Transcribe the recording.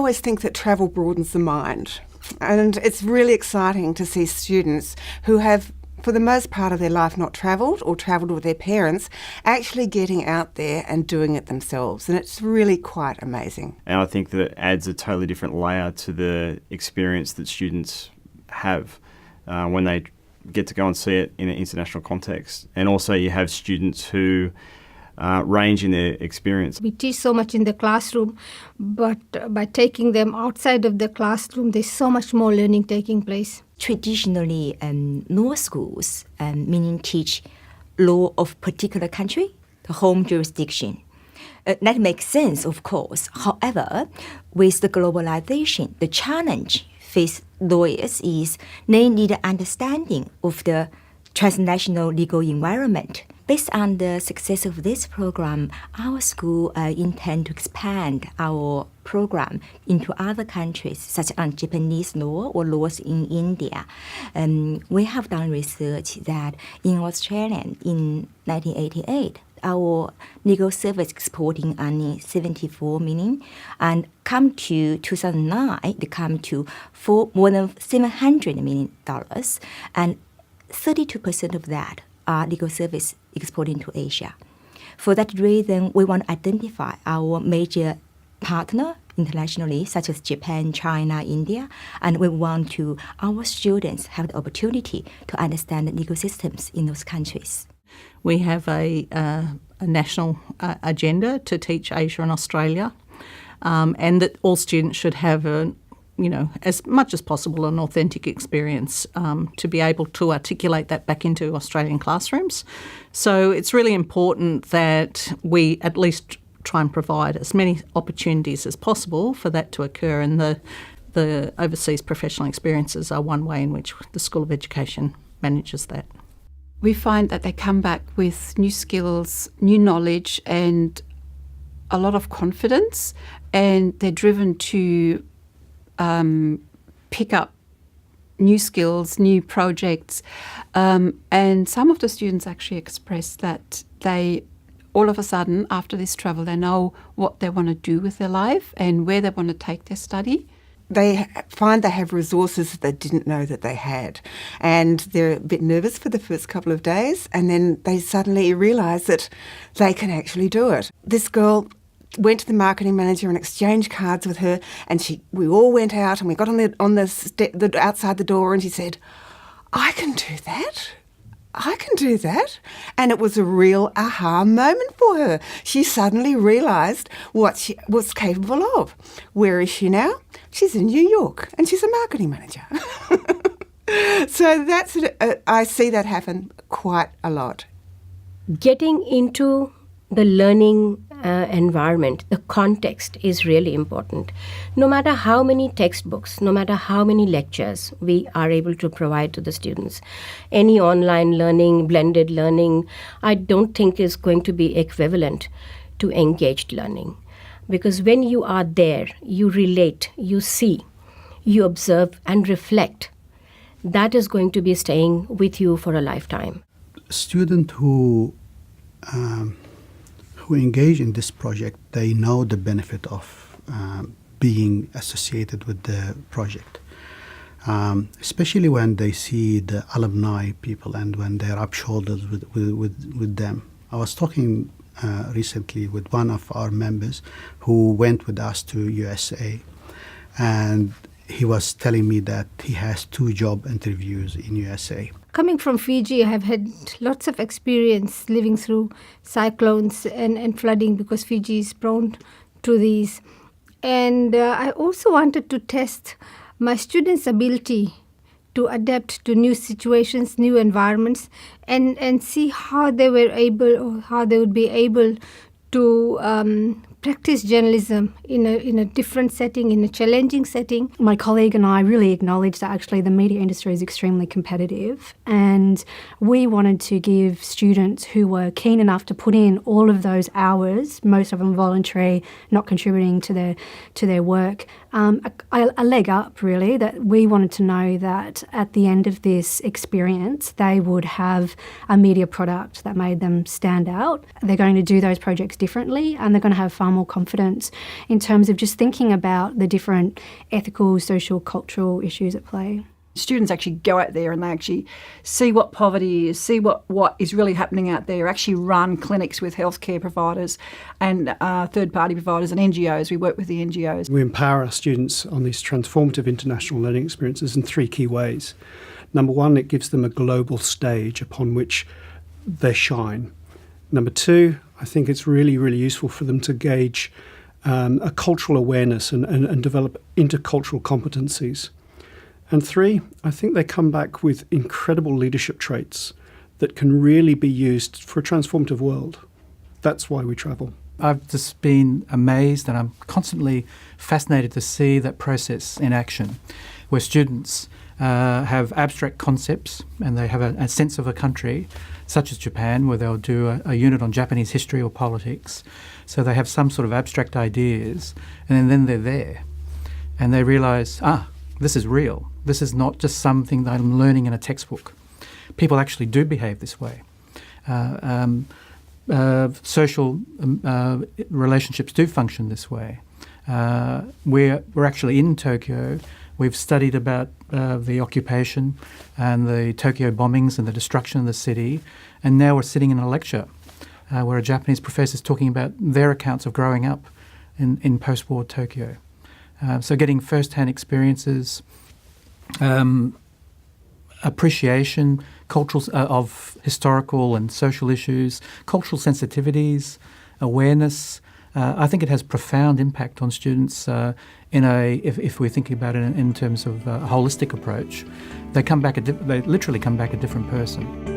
always think that travel broadens the mind, and it's really exciting to see students who have, for the most part of their life, not travelled or travelled with their parents, actually getting out there and doing it themselves. And it's really quite amazing. And I think that it adds a totally different layer to the experience that students have when they get to go and see it in an international context. And also you have students who range in their experience. We teach so much in the classroom, but by taking them outside of the classroom, there's so much more learning taking place. Traditionally, law schools, meaning teach law of particular country, the home jurisdiction. That makes sense, of course. However, with the globalization, the challenge faced lawyers is they need an understanding of the transnational legal environment. Based on the success of this program, our school intend to expand our program into other countries, such as Japanese law or laws in India. We have done research that in Australia in 1988, our legal service exporting only 74 million, and come to 2009, they come to more than $700 million, and 32% of that are legal service exporting to Asia. For that reason, we want to identify our major partner internationally, such as Japan, China, India, and we want our students have the opportunity to understand the legal systems in those countries. We have a national agenda to teach Asia and Australia, and that all students should have as much as possible, an authentic experience to be able to articulate that back into Australian classrooms. So it's really important that we at least try and provide as many opportunities as possible for that to occur, and the overseas professional experiences are one way in which the School of Education manages that. We find that they come back with new skills, new knowledge, and a lot of confidence, and they're driven to pick up new skills, new projects, and some of the students actually express that they, all of a sudden, after this travel, they know what they want to do with their life and where they want to take their study. They find they have resources that they didn't know that they had, and they're a bit nervous for the first couple of days, and then they suddenly realise that they can actually do it. This girl went to the marketing manager and exchanged cards with her, and we all went out and we got on the outside the door, and she said, "I can do that. I can do that." And it was a real aha moment for her. She suddenly realised what she was capable of. Where is she now? She's in New York and she's a marketing manager. So I see that happen quite a lot. Getting into the learning environment, the context is really important. No matter how many textbooks, no matter how many lectures we are able to provide to the students, any online learning, blended learning, I don't think is going to be equivalent to engaged learning. Because when you are there, you relate, you see, you observe and reflect. That is going to be staying with you for a lifetime. Students who engage in this project, they know the benefit of being associated with the project, especially when they see the alumni people and when they're up shoulders with them. I was talking recently with one of our members who went with us to USA, and he was telling me that he has 2 job interviews in USA. Coming from Fiji, I have had lots of experience living through cyclones and flooding, because Fiji is prone to these. And I also wanted to test my students' ability to adapt to new situations, new environments, and see how they were able, or how they would be able to practice journalism in a different setting, in a challenging setting. My colleague and I really acknowledge that actually the media industry is extremely competitive, and we wanted to give students who were keen enough to put in all of those hours, most of them voluntary, not contributing to their work, a leg up, really, that we wanted to know that at the end of this experience they would have a media product that made them stand out. They're going to do those projects differently, and they're going to have fun more confident in terms of just thinking about the different ethical, social, cultural issues at play. Students actually go out there and they actually see what poverty is, see what is really happening out there, actually run clinics with healthcare providers and third-party providers and NGOs. We work with the NGOs. We empower our students on these transformative international learning experiences in 3 key ways. Number 1, it gives them a global stage upon which they shine. Number 2, I think it's really, really useful for them to gauge a cultural awareness and develop intercultural competencies. And 3, I think they come back with incredible leadership traits that can really be used for a transformative world. That's why we travel. I've just been amazed and I'm constantly fascinated to see that process in action, where students have abstract concepts and they have a sense of a country, such as Japan, where they'll do a unit on Japanese history or politics. So they have some sort of abstract ideas, and then they're there and they realise, this is real. This is not just something that I'm learning in a textbook. People actually do behave this way. Social relationships do function this way. We're actually in Tokyo. We've studied about the occupation and the Tokyo bombings and the destruction of the city, and now we're sitting in a lecture where a Japanese professor is talking about their accounts of growing up in post-war Tokyo. So getting first-hand experiences, appreciation, cultural of historical and social issues, cultural sensitivities, awareness. I think it has profound impact on students if we're thinking about it in terms of a holistic approach. They literally come back a different person.